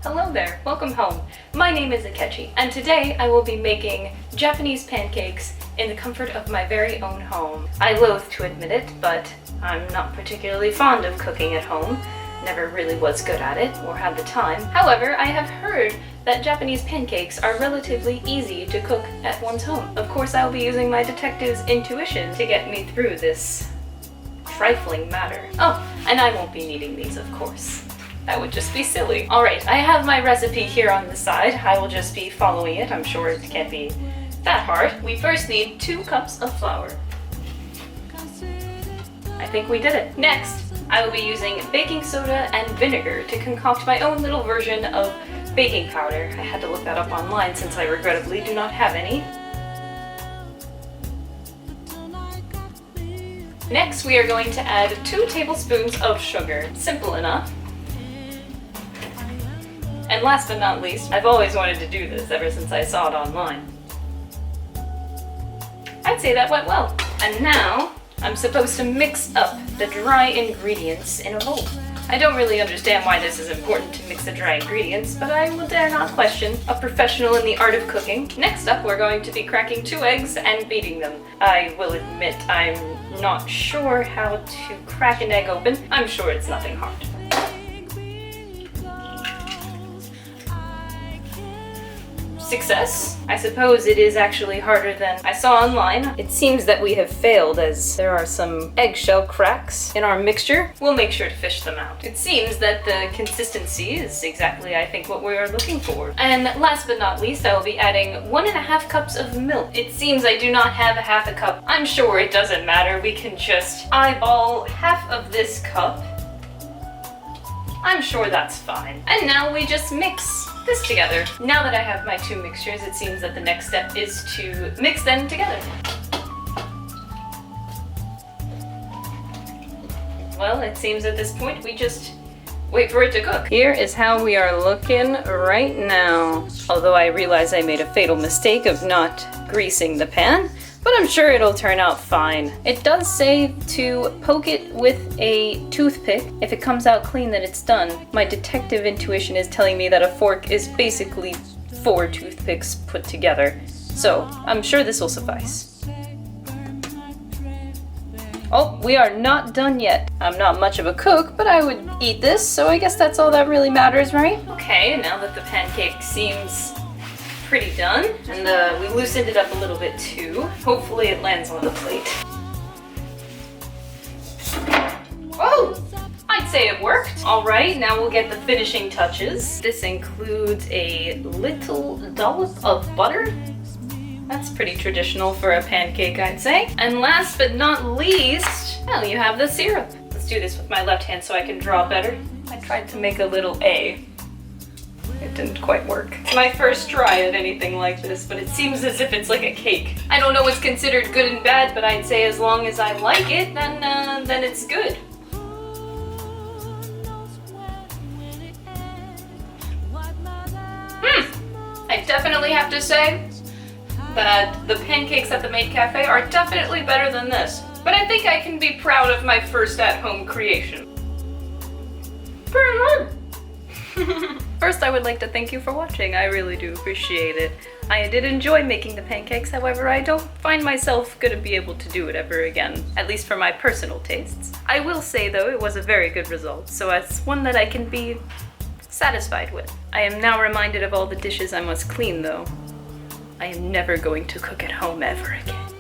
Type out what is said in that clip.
Hello there, welcome home. My name is Akechi, and today I will be making Japanese pancakes in the comfort of my very own home. I loathe to admit it, but I'm not particularly fond of cooking at home. Never really was good at it, or had the time. However, I have heard that Japanese pancakes are relatively easy to cook at one's home. Of course, I will be using my detective's intuition to get me through this trifling matter. Oh, and I won't be needing these, of course. That would just be silly. Alright, I have my recipe here on the side. I will just be following it. I'm sure it can't be that hard. We first need 2 cups of flour. I think we did it. Next, I will be using baking soda and vinegar to concoct my own little version of baking powder. I had to look that up online since I regrettably do not have any. Next, we are going to add 2 tablespoons of sugar. Simple enough. And last but not least, I've always wanted to do this ever since I saw it online. I'd say that went well. And now, I'm supposed to mix up the dry ingredients in a bowl. I don't really understand why this is important to mix the dry ingredients, but I will dare not question a professional in the art of cooking. Next up, we're going to be cracking 2 eggs and beating them. I will admit I'm not sure how to crack an egg open. I'm sure it's nothing hard. Success. I suppose it is actually harder than I saw online. It seems that we have failed as there are some eggshell cracks in our mixture. We'll make sure to fish them out. It seems that the consistency is exactly, I think, what we are looking for. And last but not least, I will be adding 1.5 cups of milk. It seems I do not have half a cup. I'm sure it doesn't matter. We can just eyeball half of this cup. I'm sure that's fine. And now we just mix this together. Now that I have my 2 mixtures, it seems that the next step is to mix them together. Well, it seems at this point we just wait for it to cook. Here is how we are looking right now. Although I realize I made a fatal mistake of not greasing the pan, but I'm sure it'll turn out fine. It does say to poke it with a toothpick. If it comes out clean, then it's done. My detective intuition is telling me that a fork is basically 4 toothpicks put together. So, I'm sure this will suffice. Oh, we are not done yet. I'm not much of a cook, but I would eat this, so I guess that's all that really matters, right? Okay, now that the pancake seems pretty done, and we loosened it up a little bit too. Hopefully it lands on the plate. Oh! I'd say it worked. Alright, now we'll get the finishing touches. This includes a little dollop of butter. That's pretty traditional for a pancake, I'd say. And last but not least, well, you have the syrup. Let's do this with my left hand so I can draw better. I tried to make a little A. It didn't quite work. It's my first try at anything like this, but it seems as if it's like a cake. I don't know what's considered good and bad, but I'd say as long as I like it, then it's good. I definitely have to say that the pancakes at the Maid Cafe are definitely better than this. But I think I can be proud of my first at-home creation. Pretty good! First, I would like to thank you for watching. I really do appreciate it. I did enjoy making the pancakes, however, I don't find myself gonna be able to do it ever again, at least for my personal tastes. I will say, though, it was a very good result, so it's one that I can be satisfied with. I am now reminded of all the dishes I must clean, though. I am never going to cook at home ever again.